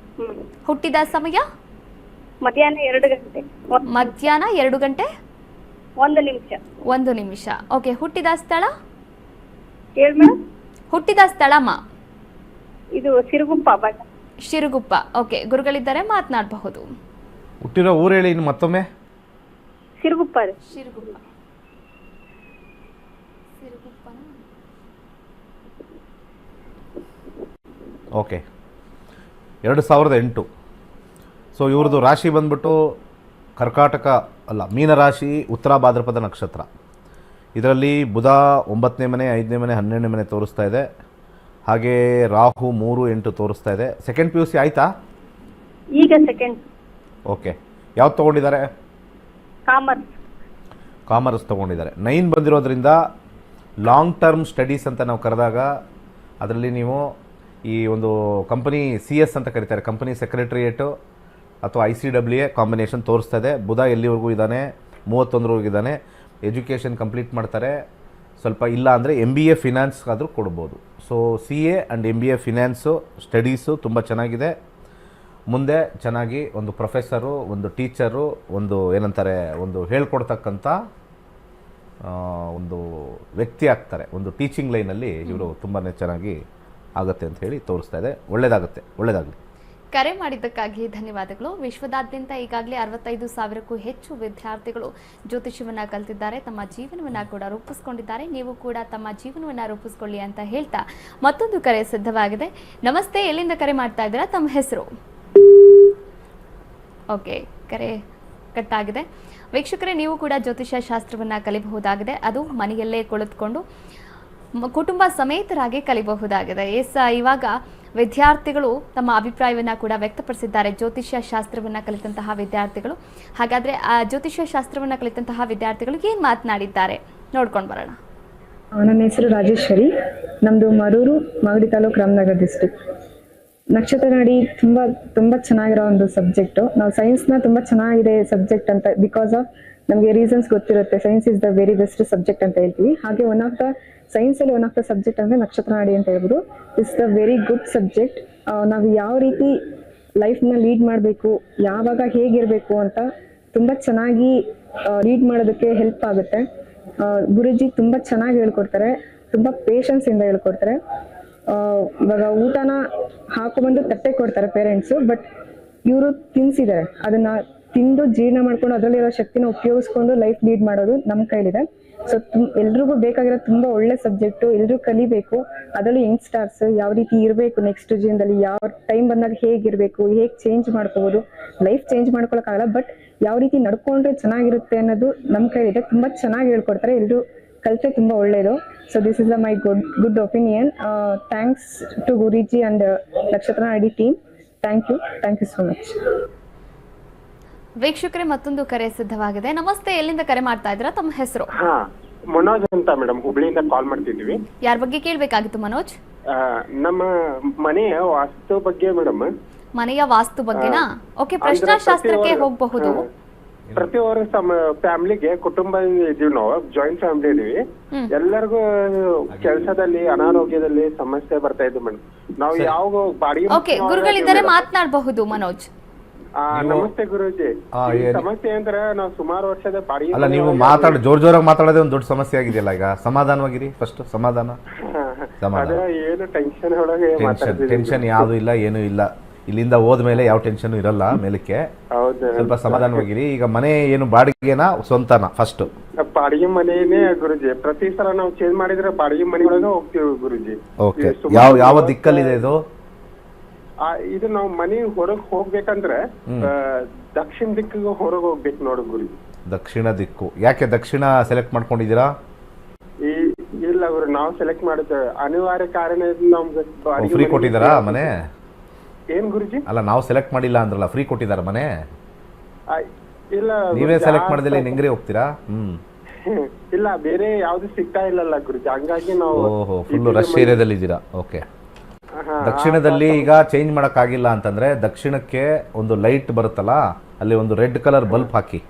ಹುಟ್ಟಿದ ಸಮಯ? ಮಧ್ಯಾಹ್ನ 2 ಗಂಟೆ. ಮಧ್ಯಾಹ್ನ 2 ಗಂಟೆ 1 ನಿಮಿಷ. 1 ನಿಮಿಷ. ಓಕೆ, ಹುಟ್ಟಿದ ಸ್ಥಳ? ಹೇಳಿ ಮೇಡಮ್. ಹುಟ್ಟಿದ ಸ್ಥಳಮ್ಮ? ಇದು ಸಿರುಗುಪ್ಪ ಬಣ್ಣ. ಶಿರುಗುಪ್ಪ. ಓಕೆ, ಗುರುಗಳಿದ್ದಾರೆ, ಮಾತನಾಡಬಹುದು. ಹುಟ್ಟಿರೋ ಊರು ಹೇಳಿ ಇನ್ನು ಮತ್ತೊಮ್ಮೆ. ಸಿರುಗುಪ್ಪ ರೀ. ಶಿರುಗುಪ್ಪ. ಓಕೆ, 2008. ಸೊ ಇವ್ರದ್ದು ರಾಶಿ ಬಂದ್ಬಿಟ್ಟು ಕರ್ಕಾಟಕ ಅಲ್ಲ, ಮೀನರಾಶಿ, ಉತ್ತರ ಭಾದ್ರಪದ ನಕ್ಷತ್ರ. ಇದರಲ್ಲಿ ಬುಧ 9ನೇ ಮನೆ, 5ನೇ ಮನೆ, 12ನೇ ಮನೆ ತೋರಿಸ್ತಾ ಇದೆ. ಹಾಗೆ ರಾಹು 3, 8 ತೋರಿಸ್ತಾ ಇದೆ. ಸೆಕೆಂಡ್ PUC ಆಯಿತಾ? ಈಗ ಸೆಕೆಂಡ್. ಓಕೆ, ಯಾವ್ದು ತೊಗೊಂಡಿದ್ದಾರೆ? ಕಾಮರ್ಸ್. ಕಾಮರ್ಸ್ ತೊಗೊಂಡಿದ್ದಾರೆ. 9 ಬಂದಿರೋದ್ರಿಂದ ಲಾಂಗ್ ಟರ್ಮ್ ಸ್ಟಡೀಸ್ ಅಂತ ನಾವು ಕರೆದಾಗ ಅದರಲ್ಲಿ ನೀವು ಈ ಒಂದು ಕಂಪನಿ CS ಅಂತ ಕರೀತಾರೆ, ಕಂಪನಿ ಸೆಕ್ರೆಟರಿಯೇಟು ಅಥವಾ ICWA ಕಾಂಬಿನೇಷನ್ ತೋರಿಸ್ತಾ ಇದೆ. ಬುಧ ಎಲ್ಲಿವರೆಗೂ ಇದ್ದಾನೆ? 31ವರೆಗೂ ಇದ್ದಾನೆ. ಎಜುಕೇಷನ್ ಕಂಪ್ಲೀಟ್ ಮಾಡ್ತಾರೆ. ಸ್ವಲ್ಪ ಇಲ್ಲ ಅಂದರೆ MBA ಫಿನಾನ್ಸ್ ಆದರೂ ಕೊಡ್ಬೋದು. So CA and MBA finance studies ತುಂಬ ಚೆನ್ನಾಗಿದೆ. ಮುಂದೆ ಚೆನ್ನಾಗಿ ಒಂದು ಪ್ರೊಫೆಸರು, ಒಂದು ಟೀಚರು, ಒಂದು ಏನಂತಾರೆ, ಒಂದು ಹೇಳ್ಕೊಡ್ತಕ್ಕಂಥ ಒಂದು ವ್ಯಕ್ತಿ ಆಗ್ತಾರೆ. ಒಂದು ಟೀಚಿಂಗ್ ಲೈನಲ್ಲಿ ಇವರು ತುಂಬಾ ಚೆನ್ನಾಗಿ ಆಗುತ್ತೆ ಅಂತ ಹೇಳಿ ತೋರಿಸ್ತಾ ಇದೆ. ಒಳ್ಳೆಯದಾಗುತ್ತೆ, ಒಳ್ಳೆಯದಾಗಲಿ. ಕರೆ ಮಾಡಿದ್ದಕ್ಕಾಗಿ ಧನ್ಯವಾದಗಳು. ವಿಶ್ವದಾದ್ಯಂತ ಈಗಾಗಲೇ 65,000ಕ್ಕೂ ಹೆಚ್ಚು ವಿದ್ಯಾರ್ಥಿಗಳು ಜ್ಯೋತಿಷ್ಯವನ್ನು ಕಲಿತಿದ್ದಾರೆ, ತಮ್ಮ ಜೀವನವನ್ನು ಕೂಡ ರೂಪಿಸ್ಕೊಂಡಿದ್ದಾರೆ. ನೀವು ಕೂಡ ತಮ್ಮ ಜೀವನವನ್ನು ರೂಪಿಸ್ಕೊಳ್ಳಿ ಅಂತ ಹೇಳ್ತಾ ಮತ್ತೊಂದು ಕರೆ ಸಿದ್ಧವಾಗಿದೆ. ನಮಸ್ತೆ, ಎಲ್ಲಿಂದ ಕರೆ ಮಾಡ್ತಾ ಇದ್ದೀರಾ? ತಮ್ಮ ಹೆಸರು? ಓಕೆ, ಕರೆ ಕಟ್ಟಾಗಿದೆ. ವೀಕ್ಷಕರೇ, ನೀವು ಕೂಡ ಜ್ಯೋತಿಷ್ಯ ಶಾಸ್ತ್ರವನ್ನು ಕಲಿಬಹುದಾಗಿದೆ. ಅದು ಮನೆಯಲ್ಲೇ ಕುಳಿತುಕೊಂಡು ಕುಟುಂಬ ಸಮೇತರಾಗಿ ಕಲಿಬಹುದಾಗಿದೆ. ಇವಾಗ ವಿದ್ಯಾರ್ಥಿಗಳು ತಮ್ಮ ಅಭಿಪ್ರಾಯವನ್ನು ಕೂಡ ವ್ಯಕ್ತಪಡಿಸಿದ್ದಾರೆ, ಜ್ಯೋತಿಷ್ಯ ಶಾಸ್ತ್ರವನ್ನು ಕಲಿತಂತಹ ವಿದ್ಯಾರ್ಥಿಗಳು. ಹಾಗಾದರೆ ಆ ಜ್ಯೋತಿಷ್ಯ ಶಾಸ್ತ್ರವನ್ನು ಕಲಿತಂತಹ ವಿದ್ಯಾರ್ಥಿಗಳು ಏನು ಮಾತನಾಡಿದ್ದಾರೆ ನೋಡ್ಕೊಂಡು ಬರೋಣ. ನನ್ನ ಹೆಸರು ರಾಜೇಶ್ವರಿ. ನಮ್ಮದು ಮರೂರು, ಮಾಗಡಿ ತಾಲೂಕು, ರಾಮನಗರ ಡಿಸ್ಟ್ರಿಕ್ಟ್. ನಕ್ಷತ್ರ ನಾಡಿ ತುಂಬ ಚೆನ್ನಾಗಿರೋ ಒಂದು ಸಬ್ಜೆಕ್ಟು. ನಾವು ಸೈನ್ಸ್ನ ತುಂಬ ಚೆನ್ನಾಗಿದೆ ಸಬ್ಜೆಕ್ಟ್ ಅಂತ ಬಿಕಾಸ್ ಆಫ್ ನಮಗೆ ರೀಸನ್ಸ್ ಗೊತ್ತಿರುತ್ತೆ. Science is the very best subject ಅಂತ ಹೇಳ್ತೀವಿ. ಹಾಗೆ ಒನ್ ಆಫ್ ದ ಸೈನ್ಸಲ್ಲಿ ಒನ್ ಆಫ್ ದ ಸಬ್ಜೆಕ್ಟ್ ಅಂದರೆ ನಕ್ಷತ್ರ ನಾಡಿ ಅಂತ ಹೇಳ್ಬೋದು. It's the very good subject. ನಾವು ಯಾವ ರೀತಿ ಲೈಫ್ನ ಲೀಡ್ ಮಾಡಬೇಕು, ಯಾವಾಗ ಹೇಗಿರಬೇಕು ಅಂತ ತುಂಬ ಚೆನ್ನಾಗಿ ಲೀಡ್ ಮಾಡೋದಕ್ಕೆ ಹೆಲ್ಪ್ ಆಗುತ್ತೆ. ಗುರುಜಿ ತುಂಬ ಚೆನ್ನಾಗಿ ಹೇಳ್ಕೊಡ್ತಾರೆ, ತುಂಬ ಪೇಷನ್ಸಿಂದ ಹೇಳ್ಕೊಡ್ತಾರೆ. ಇವಾಗ ಊಟನ ಹಾಕೊಂಬಂದು ತಟ್ಟೆ ಕೊಡ್ತಾರೆ ಪೇರೆಂಟ್ಸು, ಬಟ್ ಇವರು ತಿನ್ಸಿದ್ದಾರೆ, ಅದನ್ನ ತಿಂದು ಜೀರ್ಣ ಮಾಡ್ಕೊಂಡು ಅದರಲ್ಲಿರೋ ಶಕ್ತಿನ ಉಪಯೋಗಿಸ್ಕೊಂಡು ಲೈಫ್ ಲೀಡ್ ಮಾಡೋದು ನಮ್ಮ ಕೈಲಿದೆ. ಸೊ ಎಲ್ರಿಗೂ ಬೇಕಾಗಿರೋ ತುಂಬ ಒಳ್ಳೆ ಸಬ್ಜೆಕ್ಟು, ಎಲ್ಲರೂ ಕಲಿಬೇಕು. ಅದರಲ್ಲೂ ಯಂಗ್ಸ್ಟರ್ಸ್ ಯಾವ ರೀತಿ ಇರಬೇಕು, ನೆಕ್ಸ್ಟ್ ಜೀವನದಲ್ಲಿ ಯಾವ ಟೈಮ್ ಬಂದಾಗ ಹೇಗಿರಬೇಕು, ಹೇಗೆ ಚೇಂಜ್ ಮಾಡ್ಕೋಬೋದು. ಲೈಫ್ ಚೇಂಜ್ ಮಾಡ್ಕೊಳಕ್ಕಾಗಲ್ಲ, ಬಟ್ ಯಾವ ರೀತಿ ನಡ್ಕೊಂಡ್ರೆ ಚೆನ್ನಾಗಿರುತ್ತೆ ಅನ್ನೋದು ನಮ್ಮ ಕೈಲಿದೆ. ತುಂಬ ಚೆನ್ನಾಗಿ ಹೇಳ್ಕೊಡ್ತಾರೆ, ಎಲ್ಲರೂ ಕಲಿತೆ ತುಂಬ ಒಳ್ಳೆಯದು. So this is my good opinion. Thanks to Guruji and Nakshatra Nadi team. Thank you so much. ವೀಕ್ಷಕರೇ, ಮತ್ತೊಂದು ಕರೆ ಸಿದ್ಧವಾಗಿದೆ. ನಮಸ್ತೆ, ಎಲ್ಲಿಂದ ಕರೆ ಮಾಡ್ತಾ ಇದ್ದೀರಾ? ತಮ್ಮ ಹೆಸರು? ಮನೋಜ್ ಅಂತ ಮೇಡಮ್, ಹುಬ್ಳಿಯಿಂದ ಕಾಲ್ ಮಾಡ್ತಿದ್ವಿ. ಯಾರ ಬಗ್ಗೆ ಕೇಳಬೇಕಾಗಿತ್ತು ಮನೋಜ್? ನಮ್ಮ ಮನೆಯ ವಾಸ್ತು ಬಗ್ಗೆ ಮೇಡಮ್. ಮನೆಯ ವಾಸ್ತು ಬಗ್ಗೆನಾ? ಓಕೆ, ಪ್ರಶ್ನಾಶಾಸ್ತ್ರಕ್ಕೆ ಹೋಗಬಹುದು. ಪ್ರತಿ ವರ್ಷ ಫ್ಯಾಮಿಲಿಗೆ ಕುಟುಂಬ ಇದೀವಿ, ನಾವು ಜಾಯಿಂಟ್ ಫ್ಯಾಮಿಲಿ ಇದೀವಿ. ಎಲ್ಲರಿಗೂ ಕೆಲಸದಲ್ಲಿ ಅನಾರೋಗ್ಯದಲ್ಲಿ ಸಮಸ್ಯೆ ಬರ್ತಾ ಇದ್ವಿ ಮೇಡಮ್. ನಾವು ಯಾವ ಬಾಡಿಗೆ. ಓಕೆ, ಗುರುಗಳಿದ್ದಾರೆ, ಮಾತನಾಡಬಹುದು ಮನೋಜ್. ನಮಸ್ತೆ ಗುರುಜಿ. ಸಮಸ್ಯೆ ಅಂದ್ರೆ ನಾವು ಸುಮಾರು ವರ್ಷದ ಬಾಡಿಗೆ. ಅಲ್ಲ, ನೀವು ಮಾತಾಡಿ ಜೋರಾಗಿ ಮಾತಾಡೋದೇ ಒಂದು ದೊಡ್ಡ ಸಮಸ್ಯೆ ಆಗಿದೆಯಲ್ಲ. ಈಗ ಸಮಾಧಾನವಾಗಿರಿ ಫಸ್ಟ್. ಸಮಾಧಾನ. ಏನು ಟೆನ್ಷನ್ ಒಳಗೆ ಟೆನ್ಷನ್ ಯಾವುದು ಇಲ್ಲ, ಏನೂ ಇಲ್ಲ. ಇಲ್ಲಿಂದ ಹೋದ್ಮೇಲೆ ಯಾವ ಟೆನ್ಷನ್ ಇರಲ್ಲ ಮೇಲಕ್ಕೆ. ಹೌದು ಸ್ವಲ್ಪ ಸಮಾಧಾನವಾಗಿರಿ. ಈಗ ಮನೆ ಏನು ಬಾಡಿಗೆನಾ ಸ್ವಂತನಾ ಫಸ್ಟ್? ಬಾಡಿಗೆ ಮನೆನೇ ಗುರುಜಿ. ಪ್ರತಿ ಸಲ ನಾವು ಚೇಂಜ್ ಮಾಡಿದ್ರೆ ಬಾಡಿಗೆ ಮನೆ ಒಳಗೆ ಹೋಗ್ತೀವಿ ಗುರುಜಿ. ಓಕೆ. ಯಾವ ದಿಕ್ಕಲ್ಲಿದೆ ಇದು? ಇದು ನಾವು ಮನೆ ಹೊರಗ್ ಹೋಗ್ಬೇಕಂದ್ರೆ ದಕ್ಷಿಣ ದಿಕ್ಕಿಗೆ ಹೊರಗೆ ಹೋಗ್ಬೇಕು ನೋಡು ಗುರುಜಿ. ದಕ್ಷಿಣ ದಿಕ್ಕು. ಯಾಕೆ ದಕ್ಷಿಣ ಸೆಲೆಕ್ಟ್ ಮಾಡ್ಕೊಂಡಿದ್ದೀರಾ? ಇಲ್ಲ ಗುರು, ನಾವು ಸೆಲೆಕ್ಟ್ ಮಾಡಿದ್ದೇವೆ. ಅನಿವಾರ್ಯ ಕಾರಣ ನಮ್ಗೆ ಫ್ರೀ ಕೊಟ್ಟಿದ್ದಾರಾ ಮನೆ? ಏನ್ ಗುರುಜಿ? ಅಲ್ಲ, ನಾವು ಸೆಲೆಕ್ಟ್ ಮಾಡಿಲ್ಲ ಅಂದ್ರಲ್ಲ, ಫ್ರೀ ಕೊಟ್ಟಿದ್ದಾರ ಮನೆ? ಇಲ್ಲ, ನೀವೇ ಸೆಲೆಕ್ಟ್ ಮಾಡಿದ್ರೆ ಹೆಂಗ್ರಿ ಹೋಗ್ತೀರಾ? ಇಲ್ಲ, ಬೇರೆ ಯಾವ್ದು ಸಿಗ್ತಾ ಇಲ್ಲಲ್ಲ ಗುರುಜಿ, ಹಂಗಾಗಿ ನಾವು ಫುಲ್ ರಶ್ ಏರಿಯಾದಲ್ಲಿ ಇದ್ದೀರಾ. ಓಕೆ. ದಕ್ಷಿಣದಲ್ಲಿ ಈಗ ಚೇಂಜ್ ಮಾಡೋಕ್ಕಾಗಿಲ್ಲ ಅಂತಂದ್ರೆ ದಕ್ಷಿಣಕ್ಕೆ ಒಂದು ಲೈಟ್ ಬರುತ್ತಲ್ಲ, ಅಲ್ಲಿ ಒಂದು ರೆಡ್ ಕಲರ್ ಬಲ್ಬ್ ಹಾಕಿ.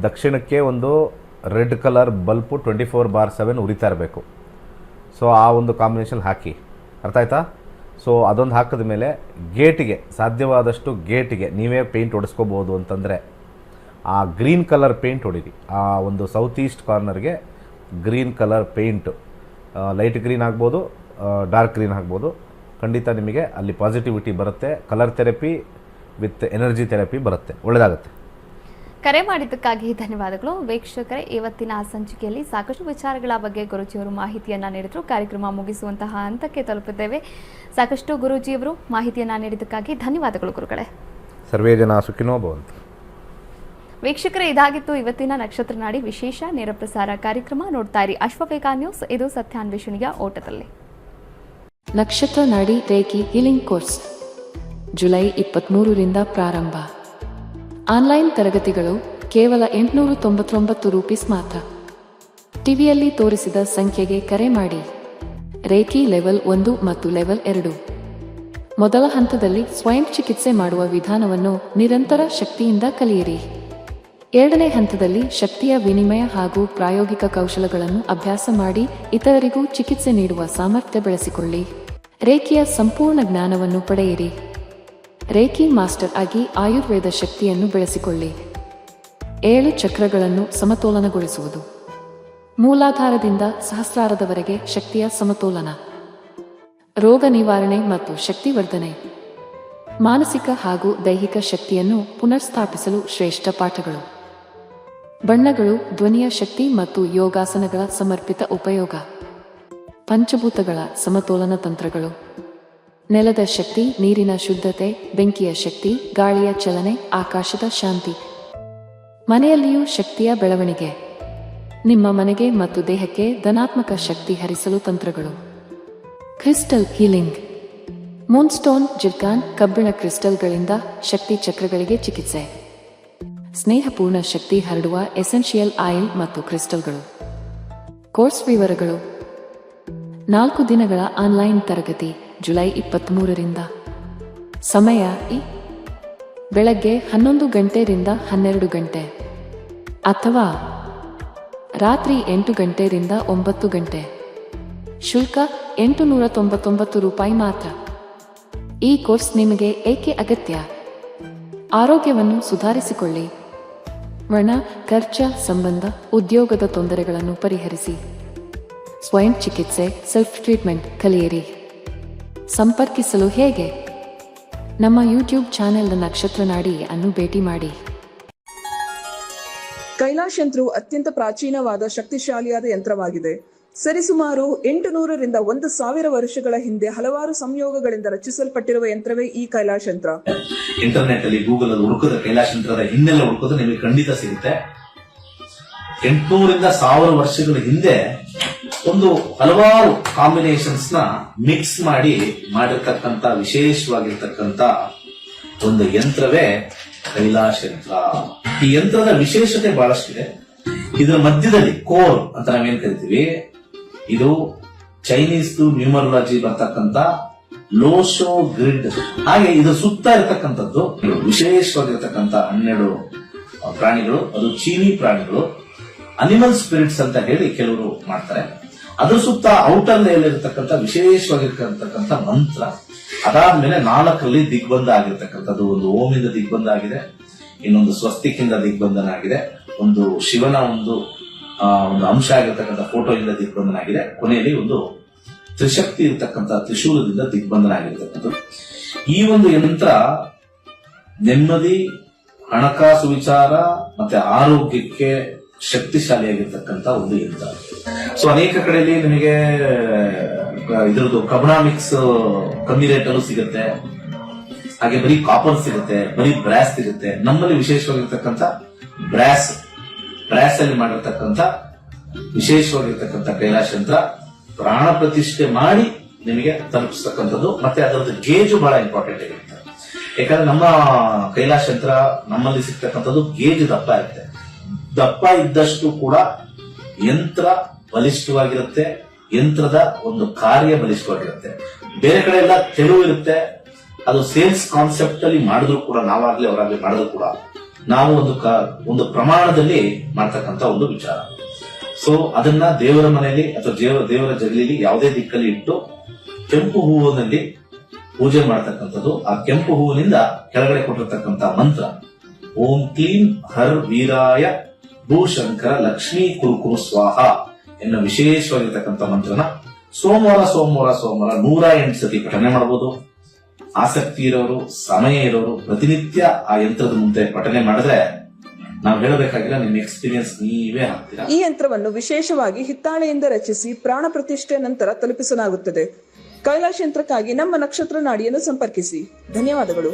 ದಕ್ಷಿಣಕ್ಕೆ ಒಂದು ರೆಡ್ ಕಲರ್ ಬಲ್ಬು 24/7 ಉರಿತಾ ಇರಬೇಕು. ಸೊ ಆ ಒಂದು ಕಾಂಬಿನೇಷನ್ ಹಾಕಿ. ಅರ್ಥ ಆಯ್ತಾ? ಸೊ ಅದೊಂದು ಹಾಕಿದ ಮೇಲೆ ಗೇಟಿಗೆ, ಸಾಧ್ಯವಾದಷ್ಟು ಗೇಟಿಗೆ ನೀವೇ ಪೇಂಟ್ ಹೊಡೆಸ್ಕೋಬೋದು ಅಂತಂದರೆ ಆ ಗ್ರೀನ್ ಕಲರ್ ಪೇಂಟ್ ಹೊಡೀರಿ. ಆ ಒಂದು ಸೌತ್ ಈಸ್ಟ್ ಕಾರ್ನರ್ಗೆ green colour paint, light green ಆಗ್ಬೋದು, ಡಾರ್ಕ್ ಗ್ರೀನ್ ಆಗ್ಬೋದು. ಖಂಡಿತ ನಿಮಗೆ ಅಲ್ಲಿ ಪಾಸಿಟಿವಿಟಿ ಬರುತ್ತೆ. Colour therapy with energy therapy ಬರುತ್ತೆ, ಒಳ್ಳೆಯದಾಗುತ್ತೆ. ಕರೆ ಮಾಡಿದ್ದಕ್ಕಾಗಿ ಧನ್ಯವಾದಗಳು. ವೀಕ್ಷಕರೇ, ಇವತ್ತಿನ ಸಂಚಿಕೆಯಲ್ಲಿ ಸಾಕಷ್ಟು ವಿಚಾರಗಳ ಬಗ್ಗೆ ಗುರೂಜಿಯವರು ಮಾಹಿತಿಯನ್ನು ನೀಡಿದರು. ಕಾರ್ಯಕ್ರಮ ಮುಗಿಸುವಂತಹ ಹಂತಕ್ಕೆ ತಲುಪಿದ್ದೇವೆ. ಸಾಕಷ್ಟು ಗುರೂಜಿಯವರು ಮಾಹಿತಿಯನ್ನು ನೀಡಿದ್ದಕ್ಕಾಗಿ ಧನ್ಯವಾದಗಳು ಗುರುಗಳೇ. ಸರ್ವೇ ಜನ ಸುಖಿನೋ ಭವಂತು. ವೀಕ್ಷಕರೇ, ಇದಾಗಿತ್ತು ಇವತ್ತಿನ ನಕ್ಷತ್ರ ನಾಡಿ ವಿಶೇಷ ನೇರ ಪ್ರಸಾರ ಕಾರ್ಯಕ್ರಮ. ನೋಡ್ತಾ ಇರಿ ಅಶ್ವವೇಗ ನ್ಯೂಸ್, ಇದು ಸತ್ಯಾನ್ವೇಷಣೆಯ ಓಟದಲ್ಲಿ. ನಕ್ಷತ್ರ ನಾಡಿ ರೇಖಿ ಹೀಲಿಂಗ್ ಕೋರ್ಸ್ ಜುಲೈ 23ರಿಂದ ಪ್ರಾರಂಭ. ಆನ್ಲೈನ್ ತರಗತಿಗಳು ಕೇವಲ 899 ರೂಪೀಸ್ ಮಾತ್ರ. ಟಿವಿಯಲ್ಲಿ ತೋರಿಸಿದ ಸಂಖ್ಯೆಗೆ ಕರೆ ಮಾಡಿ. ರೇಖಿ ಲೆವೆಲ್ 1 ಮತ್ತು ಲೆವೆಲ್ 2. ಮೊದಲ ಹಂತದಲ್ಲಿ ಸ್ವಯಂ ಚಿಕಿತ್ಸೆ ಮಾಡುವ ವಿಧಾನವನ್ನು ನಿರಂತರ ಶಕ್ತಿಯಿಂದ ಕಲಿಯಿರಿ. ಎರಡನೇ ಹಂತದಲ್ಲಿ ಶಕ್ತಿಯ ವಿನಿಮಯ ಹಾಗೂ ಪ್ರಾಯೋಗಿಕ ಕೌಶಲಗಳನ್ನು ಅಭ್ಯಾಸ ಮಾಡಿ ಇತರರಿಗೂ ಚಿಕಿತ್ಸೆ ನೀಡುವ ಸಾಮರ್ಥ್ಯ ಬೆಳೆಸಿಕೊಳ್ಳಿ. ರೇಖಿಯ ಸಂಪೂರ್ಣ ಜ್ಞಾನವನ್ನು ಪಡೆಯಿರಿ. ರೇಖಿ ಮಾಸ್ಟರ್ ಆಗಿ ಆಯುರ್ವೇದ ಶಕ್ತಿಯನ್ನು ಬೆಳೆಸಿಕೊಳ್ಳಿ. 7 ಚಕ್ರಗಳನ್ನು ಸಮತೋಲನಗೊಳಿಸುವುದು. ಮೂಲಾಧಾರದಿಂದ ಸಹಸ್ರಾರದವರೆಗೆ ಶಕ್ತಿಯ ಸಮತೋಲನ. ರೋಗ ನಿವಾರಣೆ ಮತ್ತು ಶಕ್ತಿವರ್ಧನೆ. ಮಾನಸಿಕ ಹಾಗೂ ದೈಹಿಕ ಶಕ್ತಿಯನ್ನು ಪುನರ್ಸ್ಥಾಪಿಸಲು ಶ್ರೇಷ್ಠ ಪಾಠಗಳು. ಬಣ್ಣಗಳು, ಧ್ವನಿಯ ಶಕ್ತಿ ಮತ್ತು ಯೋಗಾಸನಗಳ ಸಮರ್ಪಿತ ಉಪಯೋಗ. ಪಂಚಭೂತಗಳ ಸಮತೋಲನ ತಂತ್ರಗಳು. ನೆಲದ ಶಕ್ತಿ, ನೀರಿನ ಶುದ್ಧತೆ, ಬೆಂಕಿಯ ಶಕ್ತಿ, ಗಾಳಿಯ ಚಲನೆ, ಆಕಾಶದ ಶಾಂತಿ. ಮನೆಯಲ್ಲಿಯೂ ಶಕ್ತಿಯ ಬೆಳವಣಿಗೆ. ನಿಮ್ಮ ಮನೆಗೆ ಮತ್ತು ದೇಹಕ್ಕೆ ಧನಾತ್ಮಕ ಶಕ್ತಿ ಹರಿಸಲು ತಂತ್ರಗಳು. Crystal healing. ಮೂನ್ಸ್ಟೋನ್, ಜಿರ್ಕಾನ್, ಕಬ್ಬಿಣ ಕ್ರಿಸ್ಟಲ್ಗಳಿಂದ ಶಕ್ತಿ ಚಕ್ರಗಳಿಗೆ ಚಿಕಿತ್ಸೆ. ಸ್ನೇಹಪೂರ್ಣ ಶಕ್ತಿ ಹರಡುವ ಎಸೆನ್ಷಿಯಲ್ ಆಯಿಲ್ ಮತ್ತು ಕ್ರಿಸ್ಟಲ್ಗಳು. ಕೋರ್ಸ್ ವಿವರಗಳು. 4 ದಿನಗಳ ಆನ್ಲೈನ್ ತರಗತಿ ಜುಲೈ 23ರಿಂದ. ಸಮಯ ಬೆಳಗ್ಗೆ 11 ಗಂಟೆಯಿಂದ 12 ಗಂಟೆ ಅಥವಾ ರಾತ್ರಿ 8 ಗಂಟೆಯಿಂದ 9 ಗಂಟೆ. ಶುಲ್ಕ 899 ರೂಪಾಯಿ ಮಾತ್ರ. ಈ ಕೋರ್ಸ್ ನಿಮಗೆ ಏಕೆ ಅಗತ್ಯ? ಆರೋಗ್ಯವನ್ನು ಸುಧಾರಿಸಿಕೊಳ್ಳಿ. ವರ್ಣ, ಖರ್ಚ, ಸಂಬಂಧ, ಉದ್ಯೋಗದ ತೊಂದರೆಗಳನ್ನು ಪರಿಹರಿಸಿ. ಸ್ವಯಂ ಚಿಕಿತ್ಸೆ, ಸೆಲ್ಫ್ ಟ್ರೀಟ್ಮೆಂಟ್ ಕಲಿಯಿರಿ. ಸಂಪರ್ಕಿಸಲು ಹೇಗೆ? ನಮ್ಮ ಯೂಟ್ಯೂಬ್ ಚಾನೆಲ್ ನಕ್ಷತ್ರ ನಾಡಿ ಅನ್ನು ಭೇಟಿ ಮಾಡಿ. ಕೈಲಾಶ್ ಯಂತ್ರವು ಅತ್ಯಂತ ಪ್ರಾಚೀನವಾದ ಶಕ್ತಿಶಾಲಿಯಾದ ಯಂತ್ರವಾಗಿದೆ. ಸರಿಸುಮಾರು 800 ರಿಂದ 1000 ವರ್ಷಗಳ ಹಿಂದೆ ಹಲವಾರು ಸಂಯೋಗಗಳಿಂದ ರಚಿಸಲ್ಪಟ್ಟಿರುವ ಯಂತ್ರವೇ ಈ ಕೈಲಾಶ್ ಯಂತ್ರ. ಇಂಟರ್ನೆಟ್ ಅಲ್ಲಿ ಗೂಗಲ್ ಅಲ್ಲಿ ಹುಡುಕಿದ್ರೆ ಕೈಲಾಶ್ ಯಂತ್ರದ ಹಿನ್ನೆಲೆ ಹುಡುಕಿದ್ರೆ ನಿಮಗೆ ಖಂಡಿತ ಸಿಗುತ್ತೆ. 800 ರಿಂದ 1000 ವರ್ಷಗಳ ಹಿಂದೆ ಒಂದು ಹಲವಾರು ಕಾಂಬಿನೇಷನ್ಸ್ ನ ಮಿಕ್ಸ್ ಮಾಡಿರ್ತಕ್ಕಂಥ ವಿಶೇಷವಾಗಿರ್ತಕ್ಕಂಥ ಒಂದು ಯಂತ್ರವೇ ಕೈಲಾಶ್ ಯಂತ್ರ. ಈ ಯಂತ್ರದ ವಿಶೇಷತೆ ಬಹಳಷ್ಟಿದೆ. ಇದರ ಮಧ್ಯದಲ್ಲಿ ಕೋರ್ ಅಂತ ನಾವೇನ್ ಕರಿತೀವಿ, ಇದು ಚೈನೀಸ್ ನ್ಯೂಮರಾಲಜಿ ಬರ್ತಕ್ಕಂಥ ಲೋಶೋ ಗ್ರಿಡ್. ಹಾಗೆ ಇದು ಸುತ್ತ ಇರತಕ್ಕಂಥದ್ದು ವಿಶೇಷವಾಗಿರ್ತಕ್ಕಂಥ 12 ಪ್ರಾಣಿಗಳು. ಅದು ಚೀನಿ ಪ್ರಾಣಿಗಳು, ಅನಿಮಲ್ ಸ್ಪಿರಿಟ್ಸ್ ಅಂತ ಹೇಳಿ ಕೆಲವರು ಮಾಡ್ತಾರೆ. ಅದ್ರ ಸುತ್ತ ಔಟರ್ ಲೇಯರ್ ಇರತಕ್ಕಂಥ ವಿಶೇಷವಾಗಿರ್ತಕ್ಕಂಥ ಮಂತ್ರ. ಅದಾದ್ಮೇಲೆ 4ರಲ್ಲಿ ದಿಗ್ಬಂಧ ಆಗಿರ್ತಕ್ಕಂಥದ್ದು. ಒಂದು ಓಮಿಂದ ದಿಗ್ಬಂಧ ಆಗಿದೆ, ಇನ್ನೊಂದು ಸ್ವಸ್ತಿಕಿಂದ ದಿಗ್ಬಂಧನ ಆಗಿದೆ, ಒಂದು ಶಿವನ ಒಂದು ಅಂಶ ಆಗಿರ್ತಕ್ಕಂಥ ಫೋಟೋಯಿಂದ ದಿಗ್ಬಂಧನ ಆಗಿದೆ, ಕೊನೆಯಲ್ಲಿ ಒಂದು ತ್ರಿಶಕ್ತಿ ಇರತಕ್ಕಂಥ ತ್ರಿಶೂಲದಿಂದ ದಿಗ್ಬಂಧನ ಆಗಿರ್ತಕ್ಕಂಥದ್ದು. ಈ ಒಂದು ಯಂತ್ರ ನೆಮ್ಮದಿ, ಹಣಕಾಸು ವಿಚಾರ ಮತ್ತೆ ಆರೋಗ್ಯಕ್ಕೆ ಶಕ್ತಿಶಾಲಿಯಾಗಿರ್ತಕ್ಕಂಥ ಒಂದು ಯಂತ್ರ. ಸೊ ಅನೇಕ ಕಡೆಯಲ್ಲಿ ನಿಮಗೆ ಇದ್ರದ್ದು ಕಬ್ನಾಮಿಕ್ಸ್ ಕಮ್ಮಿ ರೇಟ್ ಅಲ್ಲೂ ಸಿಗುತ್ತೆ, ಹಾಗೆ ಬರೀ ಕಾಪರ್ ಸಿಗುತ್ತೆ, ಬರೀ ಬ್ರಾಸ್ ಸಿಗುತ್ತೆ. ನಮ್ಮಲ್ಲಿ ವಿಶೇಷವಾಗಿರ್ತಕ್ಕಂಥ ಬ್ರಾಸ್ ಅಲ್ಲಿ ಮಾಡಿರ್ತಕ್ಕಂಥ ವಿಶೇಷವಾಗಿರ್ತಕ್ಕಂಥ ಕೈಲಾಶ್ ಯಂತ್ರ ಪ್ರಾಣ ಪ್ರತಿಷ್ಠೆ ಮಾಡಿ ನಿಮಗೆ ತಲುಪಿಸ್ತಕ್ಕಂಥದ್ದು. ಮತ್ತೆ ಅದರದ್ದು ಗೇಜು ಬಹಳ ಇಂಪಾರ್ಟೆಂಟ್ ಆಗಿರುತ್ತೆ. ಯಾಕಂದ್ರೆ ನಮ್ಮ ಕೈಲಾಶ್ ಯಂತ್ರ ನಮ್ಮಲ್ಲಿ ಸಿಗ್ತಕ್ಕಂಥದ್ದು ಗೇಜ್ ದಪ್ಪ ಇರುತ್ತೆ. ದಪ್ಪ ಇದ್ದಷ್ಟು ಕೂಡ ಯಂತ್ರ ಬಲಿಷ್ಠವಾಗಿರುತ್ತೆ, ಯಂತ್ರದ ಒಂದು ಕಾರ್ಯ ಬಲಿಷ್ಠವಾಗಿರುತ್ತೆ. ಬೇರೆ ಕಡೆ ಎಲ್ಲ ತೆಳು ಇರುತ್ತೆ, ಅದು ಸೇಲ್ಸ್ ಕಾನ್ಸೆಪ್ಟ್ ಅಲ್ಲಿ ಮಾಡಿದ್ರು ಕೂಡ, ನಾವಾಗ್ಲಿ ಅವರಾಗ್ಲಿ ಮಾಡಿದ್ರು ಕೂಡ ನಾವು ಒಂದು ಪ್ರಮಾಣದಲ್ಲಿ ಮಾಡ್ತಕ್ಕಂಥ ಒಂದು ವಿಚಾರ. ಸೊ ಅದನ್ನ ದೇವರ ಮನೆಯಲ್ಲಿ ಅಥವಾ ದೇವರ ಜಗಲಿಲಿ ಯಾವುದೇ ದಿಕ್ಕಲ್ಲಿ ಇಟ್ಟು ಕೆಂಪು ಹೂವಿನಲ್ಲಿ ಪೂಜೆ ಮಾಡ್ತಕ್ಕಂಥದ್ದು. ಆ ಕೆಂಪು ಹೂವಿನಿಂದ ಕೆಳಗಡೆ ಕೊಟ್ಟಿರ್ತಕ್ಕಂಥ ಮಂತ್ರ ಓಂ ಕ್ಲೀಂ ಹರ್ ವೀರಾಯ ಭೂಶಂಕರ ಲಕ್ಷ್ಮೀ ಕುರುಕುರು ಸ್ವಾಹ ಎನ್ನುವ ವಿಶೇಷವಾಗಿರ್ತಕ್ಕಂಥ ಮಂತ್ರನ ಸೋಮವಾರ 108 ಸತಿ ಪಠನೆ ಮಾಡಬಹುದು. ಆಸಕ್ತಿ ಇರೋರು, ಸಮಯ ಇರೋರು ಪ್ರತಿನಿತ್ಯ ಆ ಯಂತ್ರದ ಮುಂದೆ ಪಠನೆ ಮಾಡಿದ್ರೆ ನಾವು ಹೇಳಬೇಕಾಗಿಲ್ಲ, ನಿಮ್ಮ ಎಕ್ಸ್ಪೀರಿಯನ್ಸ್ ನೀವೇ ಹಾಕ್ತೀರಾ. ಈ ಯಂತ್ರವನ್ನು ವಿಶೇಷವಾಗಿ ಹಿತ್ತಾಳೆಯಿಂದ ರಚಿಸಿ ಪ್ರಾಣ ಪ್ರತಿಷ್ಠೆ ನಂತರ ತಲುಪಿಸಲಾಗುತ್ತದೆ. ಕೈಲಾಶ್ ಯಂತ್ರಕ್ಕಾಗಿ ನಮ್ಮ ನಕ್ಷತ್ರ ನಾಡಿಯನ್ನು ಸಂಪರ್ಕಿಸಿ. ಧನ್ಯವಾದಗಳು.